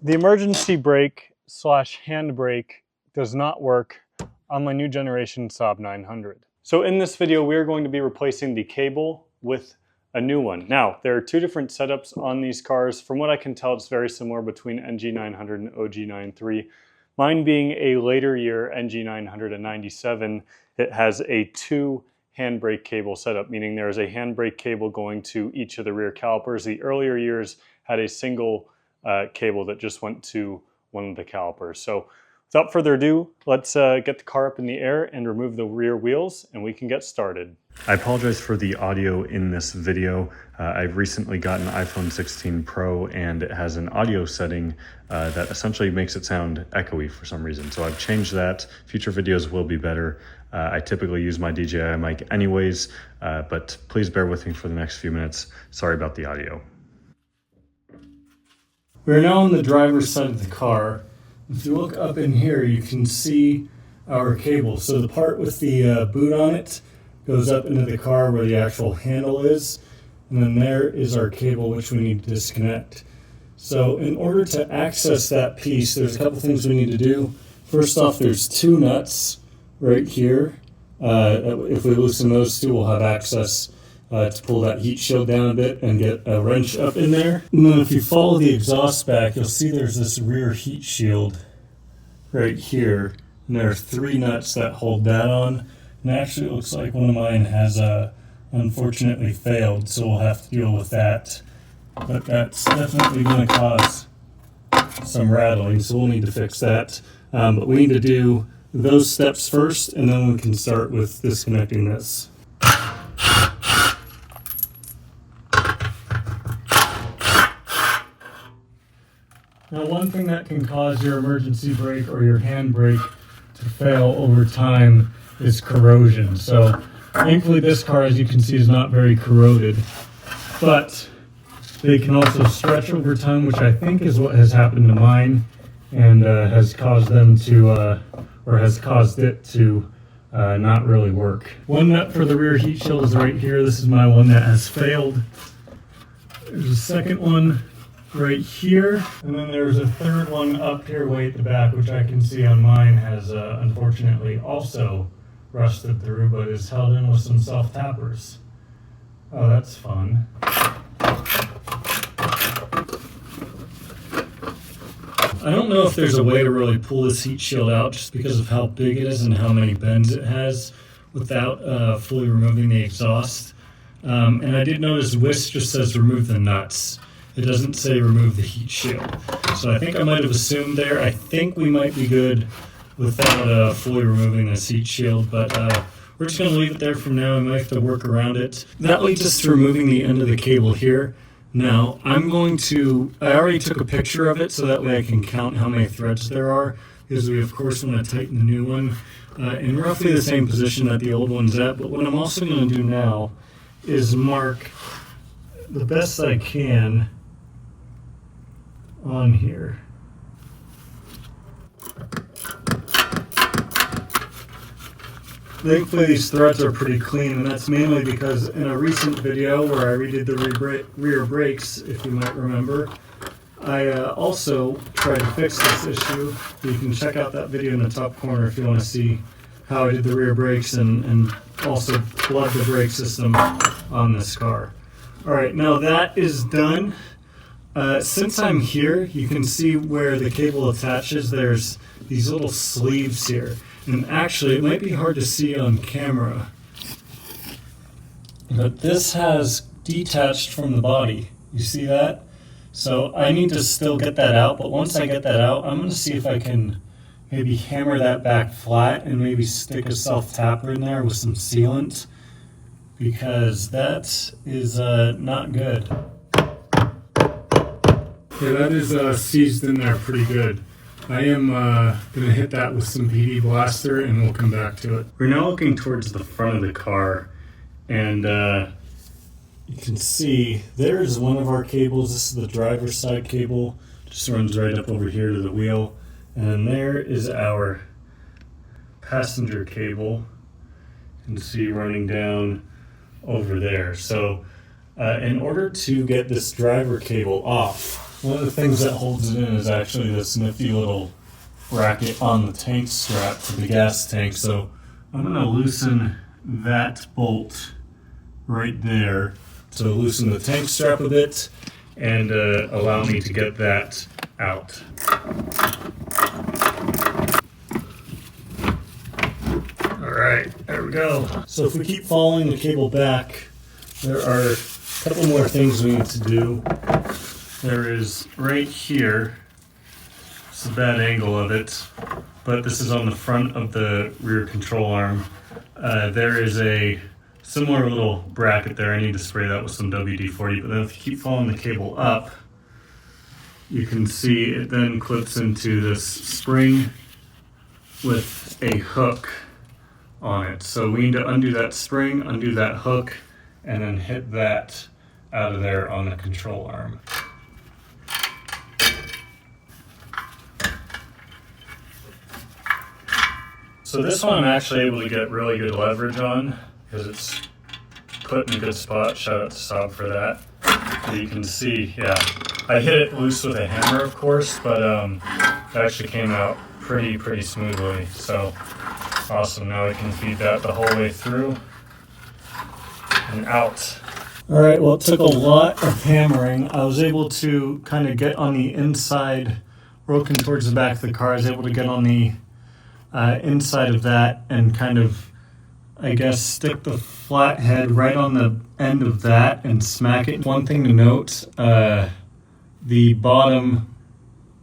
The emergency brake slash handbrake does not work on my new generation Saab 900. So in this video, we are going to be replacing the cable with a new one. Now, there are two different setups on these cars. From what I can tell, it's very similar between NG900 and OG93. Mine being a later year NG997, it has a 2 handbrake cable setup, meaning there is a handbrake cable going to each of the rear calipers. The earlier years had a single cable that just went to one of the calipers. So without further ado, let's get the car up in the air and remove the rear wheels, and we can get started. I apologize for the audio in this video. I've recently gotten an iPhone 16 Pro, and it has an audio setting that essentially makes it sound echoey for some reason. So I've changed that. Future videos will be better. I typically use my DJI mic anyways, but please bear with me for the next few minutes. Sorry about the audio. We're now on the driver's side of the car. If you look up in here, you can see our cable. So the part with the boot on it goes up into the car where the actual handle is. And then there is our cable, which we need to disconnect. So in order to access that piece, there's a couple things we need to do. First off, there's 2 nuts right here. If we loosen those 2, we'll have access to pull that heat shield down a bit and get a wrench up in there. And then if you follow the exhaust back, you'll see there's this rear heat shield right here. And there are 3 nuts that hold that on. And actually it looks like one of mine has unfortunately failed, so we'll have to deal with that. But that's definitely going to cause some rattling, so we'll need to fix that. But we need to do those steps first, and then we can start with disconnecting this. Now, one thing that can cause your emergency brake or your handbrake to fail over time is corrosion. So, thankfully this car, as you can see, is not very corroded, but they can also stretch over time, which I think is what has happened to mine and has caused them to, or has caused it to not really work. One nut for the rear heat shield is right here. This is my one that has failed. There's a second one right here, and then there's a third one up here way at the back, which I can see on mine has unfortunately also rusted through, but is held in with some self-tappers. Oh, that's fun. I don't know if there's a way to really pull this heat shield out just because of how big it is and how many bends it has without fully removing the exhaust. And I did notice WIS just says remove the nuts. It doesn't say remove the heat shield. So I think I might have assumed there. I think we might be good without fully removing this heat shield, but we're just going to leave it there from now. We might have to work around it. That leads us to removing the end of the cable here. Now, I already took a picture of it so that way I can count how many threads there are, because we of course want to tighten the new one in roughly the same position that the old one's at. But what I'm also going to do now is mark the best I can on here. Thankfully these threads are pretty clean, and that's mainly because in a recent video where I redid the rear brakes, if you might remember, I also tried to fix this issue. You can check out that video in the top corner if you want to see how I did the rear brakes and also plug the brake system on this car. Alright, now that is done. Since I'm here, you can see where the cable attaches. There's these little sleeves here. And actually, it might be hard to see on camera, but this has detached from the body. You see that? So I need to still get that out, but once I get that out, I'm going to see if I can maybe hammer that back flat and maybe stick a self-tapper in there with some sealant, because that is not good. Yeah, that is seized in there pretty good. I am going to hit that with some PD Blaster and we'll come back to it. We're now looking towards the front of the car, and you can see there's one of our cables. This is the driver's side cable. Just runs right up over here to the wheel. And there is our passenger cable. You can see running down over there. So in order to get this driver cable off, one of the things that holds it in is actually this nifty little bracket on the tank strap for the gas tank. So I'm going to loosen that bolt right there to loosen the tank strap a bit and allow me to get that out. Alright, there we go. So if we keep following the cable back, there are a couple more things we need to do. There is right here, it's a bad angle of it, but this is on the front of the rear control arm. There is a similar little bracket there. I need to spray that with some WD-40, but then if you keep following the cable up, you can see it then clips into this spring with a hook on it. So we need to undo that spring, undo that hook, and then hit that out of there on the control arm. So this one I'm actually able to get really good leverage on because it's put in a good spot. Shout out to Saab for that. You can see, yeah, I hit it loose with a hammer, of course, but it actually came out pretty smoothly. So awesome. Now I can feed that the whole way through and out. All right, well, it took a lot of hammering. I was able to kind of get on the inside, working towards the back of the car. I was able to get on the inside of that and kind of, I guess, stick the flathead right on the end of that and smack it. One thing to note, the bottom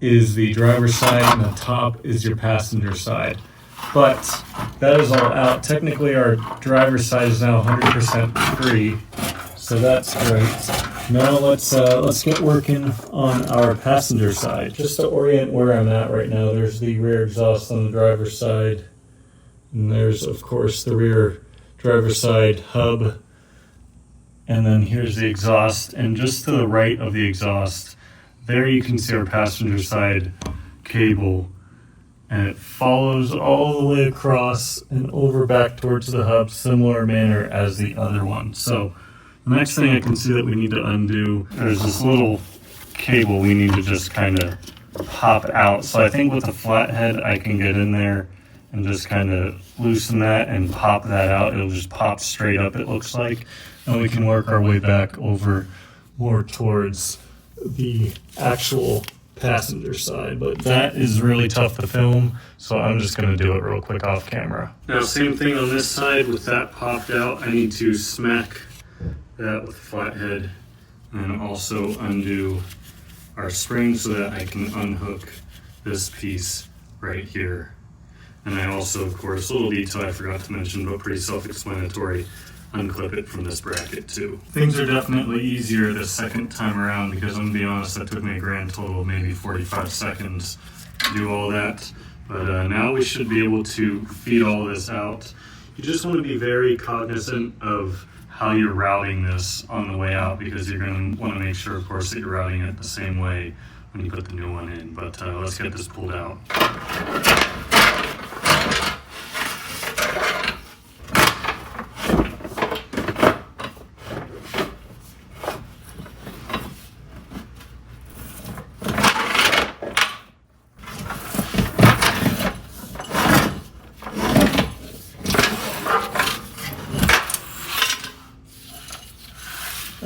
is the driver's side and the top is your passenger side. But that is all out. Technically our driver's side is now 100% free, so that's great. Now let's get working on our passenger side. Just to orient where I'm at right now, there's the rear exhaust on the driver's side. And there's, of course, the rear driver's side hub. And then here's the exhaust. And just to the right of the exhaust, there you can see our passenger side cable. And it follows all the way across and over back towards the hub, similar manner as the other one. So the next thing I can see that we need to undo, there's this little cable we need to just kind of pop out. So I think with the flathead I can get in there and just kind of loosen that and pop that out. It'll just pop straight up, it looks like. And we can work our way back over more towards the actual passenger side. But that is really tough to film, so I'm just going to do it real quick off camera. Now, same thing on this side. With that popped out, I need to smack that with the flathead and also undo our spring so that I can unhook this piece right here. And I also, of course, a little detail I forgot to mention, but pretty self-explanatory, unclip it from this bracket too. Things are definitely easier the second time around because I'm gonna be honest, that took me a grand total of maybe 45 seconds to do all that. But now we should be able to feed all this out. You just want to be very cognizant of how you're routing this on the way out because you're going to want to make sure, of course, that you're routing it the same way when you put the new one in. But let's get this pulled out.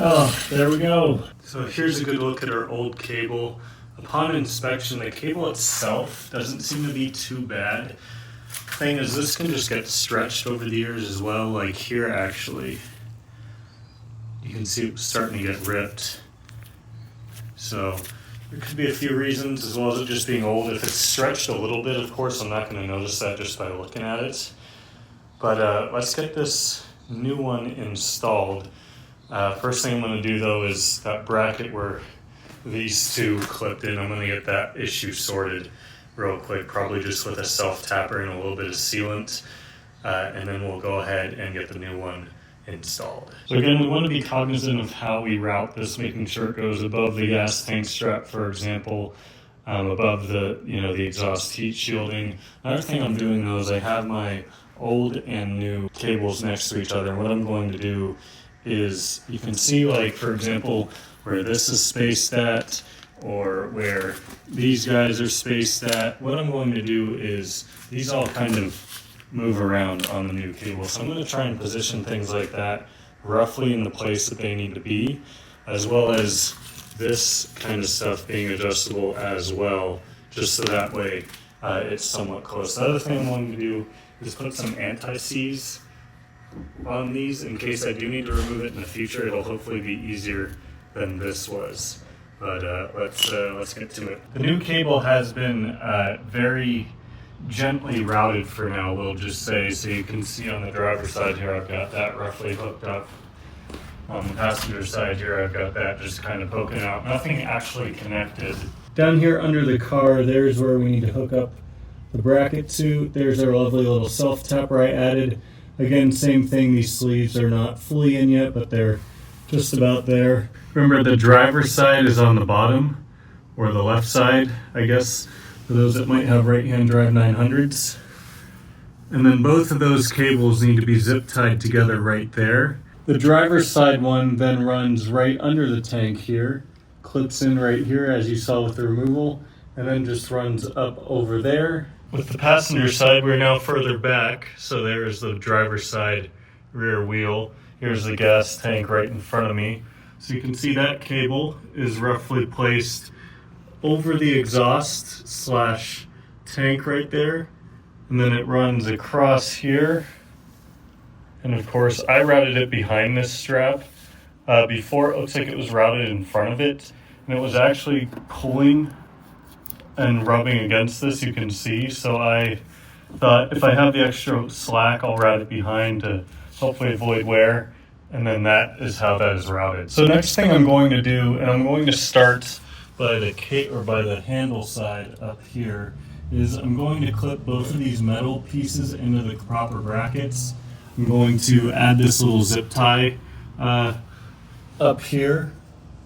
Oh, there we go. So here's a good look at our old cable. Upon inspection, the cable itself doesn't seem to be too bad. Thing is, this can just get stretched over the years as well. Like here, actually, you can see it's starting to get ripped. So there could be a few reasons, as well as it just being old. If it's stretched a little bit, of course, I'm not going to notice that just by looking at it. But let's get this new one installed. First thing I'm going to do though is that bracket where these two clipped in, I'm going to get that issue sorted real quick, probably just with a self-tapper and a little bit of sealant, and then we'll go ahead and get the new one installed. So again, we want to be cognizant of how we route this, making sure it goes above the gas tank strap, for example, above the the exhaust heat shielding. Another thing I'm doing though is I have my old and new cables next to each other, and what I'm going to do is, you can see, like, for example, where this is spaced at or where these guys are spaced at. What I'm going to do is these all kind of move around on the new cable. So I'm going to try and position things like that roughly in the place that they need to be, as well as this kind of stuff being adjustable as well, just so that way it's somewhat close. The other thing I'm going to do is put some anti-seize on these in case I do need to remove it in the future. It'll hopefully be easier than this was. But let's get to it. The new cable has been very gently routed for now, we'll just say. So you can see on the driver's side here, I've got that roughly hooked up. On the passenger side here, I've got that just kind of poking out. Nothing actually connected. Down here under the car, there's where we need to hook up the bracket to. There's our lovely little self-tapper I added. Again, same thing, these sleeves are not fully in yet, but they're just about there. Remember, the driver's side is on the bottom, or the left side, I guess, for those that might have right-hand drive 900s. And then both of those cables need to be zip tied together right there. The driver's side one then runs right under the tank here, clips in right here as you saw with the removal, and then just runs up over there. With the passenger side, we're now further back, so there's the driver's side rear wheel. Here's the gas tank right in front of me. So you can see that cable is roughly placed over the exhaust slash tank right there. And then it runs across here. And of course, I routed it behind this strap. Before, it looks like it was routed in front of it. And it was actually pulling and rubbing against this, you can see. So I thought if I have the extra slack, I'll route it behind to hopefully avoid wear. And then that is how that is routed. So next thing I'm going to do, and I'm going to start by the handle side up here, is I'm going to clip both of these metal pieces into the proper brackets. I'm going to add this little zip tie up here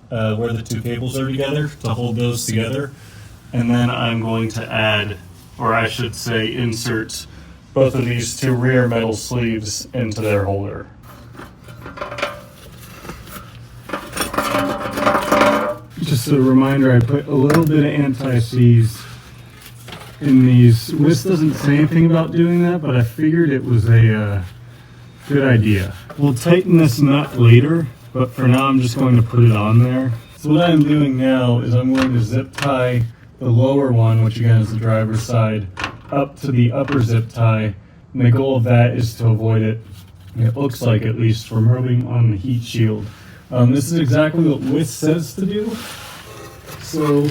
where the two cables are together to hold those together. And then I'm going to add, or I should say insert, both of these two rear metal sleeves into their holder. Just a reminder, I put a little bit of anti-seize in these. WIS doesn't say anything about doing that, but I figured it was a good idea. We'll tighten this nut later, but for now I'm just going to put it on there. So what I'm doing now is I'm going to zip tie the lower one, which again is the driver's side, up to the upper zip tie. And the goal of that is to avoid it looks like, at least, from rubbing on the heat shield. This is exactly what WIS says to do, so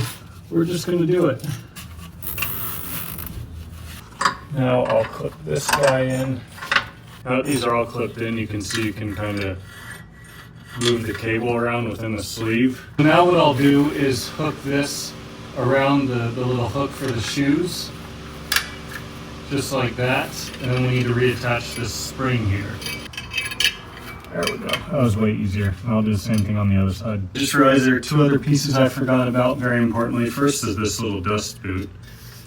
we're just going to do it. Now I'll clip this guy in. Now that these are all clipped in, you can see you can kind of move the cable around within the sleeve. Now what I'll do is hook this around the little hook for the shoes, just like that, and then we need to reattach this spring here. There we go. That was way easier. I'll do the same thing on the other side. Just realized there are two other pieces I forgot about very importantly. First is this little dust boot.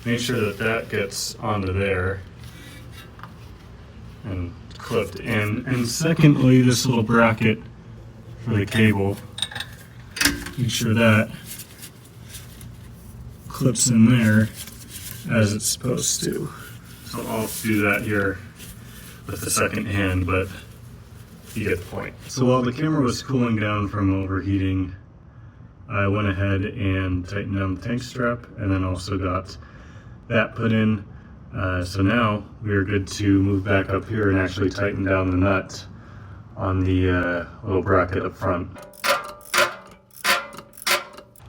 Make sure that that gets onto there and clipped in. And secondly, this little bracket for the cable. Make sure that clips in there as it's supposed to. So I'll do that here with the second hand, but you get the point. So while the camera was cooling down from overheating, I went ahead and tightened down the tank strap and then also got that put in. So now we are good to move back up here and actually tighten down the nut on the little bracket up front.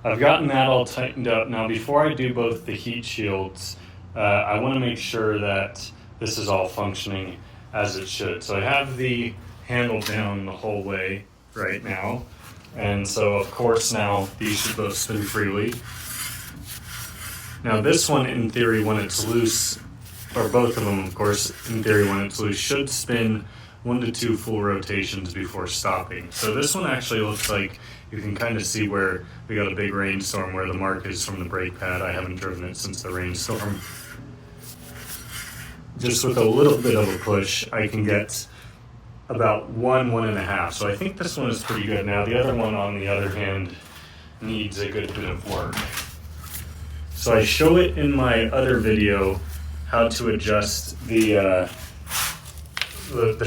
I've gotten that all tightened up. Now before I do both the heat shields, I want to make sure that this is all functioning as it should. So I have the handle down the whole way right now, and so of course now these should both spin freely. Now this one, in theory, when it's loose, or both of them of course, in theory when it's loose, should spin 1 to 2 full rotations before stopping. So this one actually looks like you can kind of see where we got a big rainstorm, where the mark is from the brake pad. I haven't driven it since the rainstorm. Just with a little bit of a push, I can get about 1.5. So I think this one is pretty good. Now the other one, on the other hand, needs a good bit of work. So I show it in my other video how to adjust the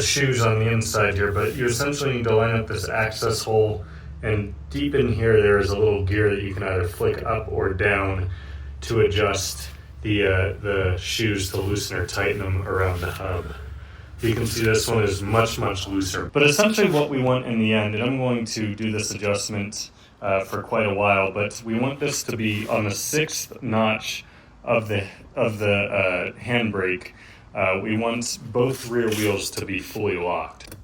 shoes on the inside here, but you essentially need to line up this access hole, and deep in here there is a little gear that you can either flick up or down to adjust the shoes to loosen or tighten them around the hub. You can see this one is much looser. But essentially what we want in the end, and I'm going to do this adjustment for quite a while, but we want this to be on the 6th notch of the handbrake. We want both rear wheels to be fully locked.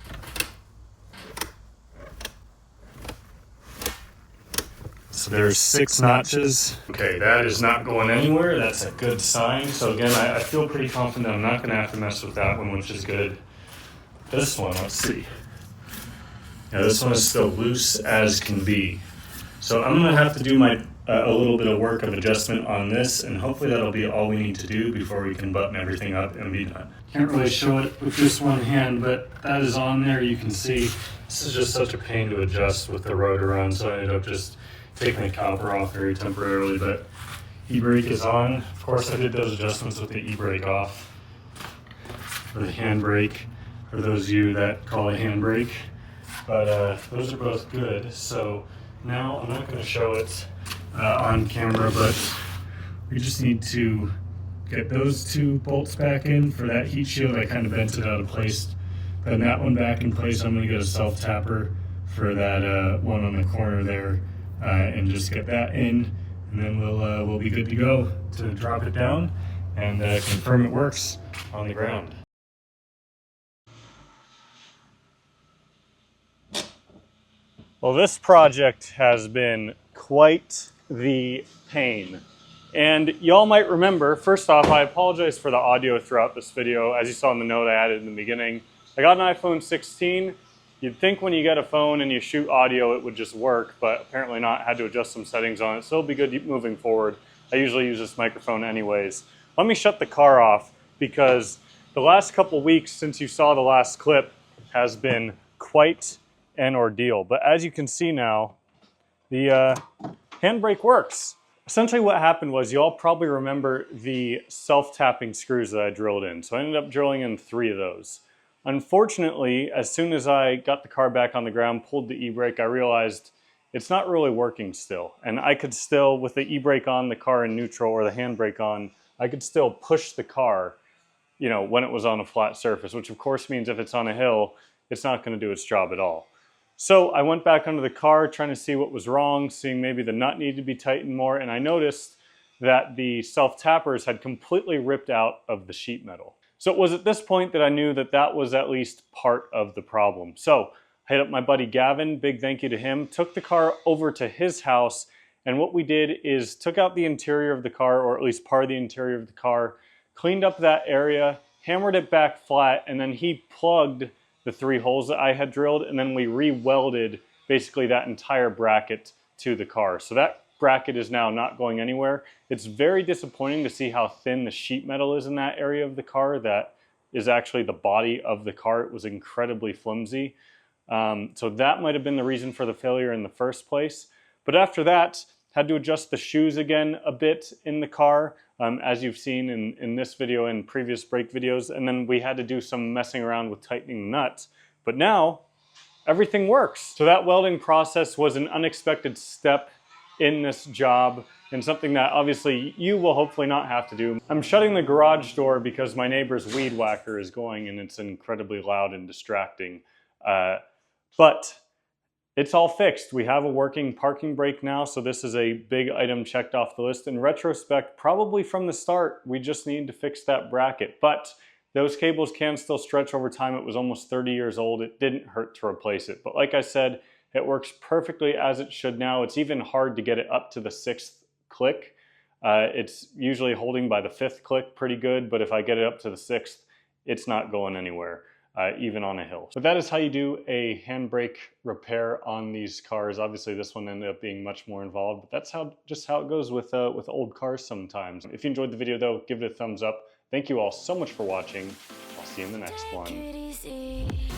So there's 6 notches. Okay, that is not going anywhere. That's a good sign. So again, I feel pretty confident I'm not gonna have to mess with that one, which is good. This one, let's see. Yeah, this one is still loose as can be. So I'm gonna have to do a little bit of work of adjustment on this, and hopefully that'll be all we need to do before we can button everything up and be done. Can't really show it with just one hand, but that is on there. You can see this is just such a pain to adjust with the rotor on, so I ended up just taking the caliper off very temporarily, but e-brake is on. Of course, I did those adjustments with the e-brake off, or the handbrake, for those of you that call it handbrake. But those are both good. So now I'm not going to show it on camera, but we just need to get those 2 bolts back in for that heat shield. I kind of bent it out of place. Then that one back in place. I'm going to get a self-tapper for that one on the corner there. And just get that in, and then we'll be good to go to drop it down and confirm it works on the ground. Well, this project has been quite the pain. And y'all might remember, first off, I apologize for the audio throughout this video. As you saw in the note I added in the beginning, I got an iPhone 16. You'd think when you get a phone and you shoot audio it would just work, but apparently not. I had to adjust some settings on it, so it'll be good moving forward. I usually use this microphone anyways. Let me shut the car off, because the last couple weeks since you saw the last clip has been quite an ordeal. But as you can see now, the handbrake works. Essentially what happened was, you all probably remember the self-tapping screws that I drilled in. So I ended up drilling in 3 of those. Unfortunately, as soon as I got the car back on the ground, pulled the e-brake, I realized it's not really working still. And I could still, with the e-brake on, the car in neutral, or the handbrake on, I could still push the car, you know, when it was on a flat surface, which of course means if it's on a hill, it's not going to do its job at all. So I went back under the car trying to see what was wrong, seeing maybe the nut needed to be tightened more, and I noticed that the self-tappers had completely ripped out of the sheet metal. So it was at this point that I knew that that was at least part of the problem. So I hit up my buddy Gavin, big thank you to him, took the car over to his house, and what we did is took out the interior of the car, or at least part of the interior of the car, cleaned up that area, hammered it back flat, and then he plugged the 3 holes that I had drilled, and then we re-welded basically that entire bracket to the car. So that bracket is now not going anywhere. It's very disappointing to see how thin the sheet metal is in that area of the car. That is actually the body of the car. It was incredibly flimsy. So that might have been the reason for the failure in the first place. But after that, had to adjust the shoes again a bit in the car, as you've seen in this video and previous brake videos. And then we had to do some messing around with tightening the nuts. But now, everything works. So that welding process was an unexpected step in this job, and something that obviously you will hopefully not have to do. I'm shutting the garage door because my neighbor's weed whacker is going and it's incredibly loud and distracting. But it's all fixed. We have a working parking brake now, so this is a big item checked off the list. In retrospect, probably from the start, we just need to fix that bracket. But those cables can still stretch over time. It was almost 30 years old. It didn't hurt to replace it. But like I said, it works perfectly as it should now. It's even hard to get it up to the 6th click. It's usually holding by the 5th click pretty good, but if I get it up to the 6th, it's not going anywhere, even on a hill. So that is how you do a handbrake repair on these cars. Obviously this one ended up being much more involved, but that's just how it goes with old cars sometimes. If you enjoyed the video though, give it a thumbs up. Thank you all so much for watching. I'll see you in the next one.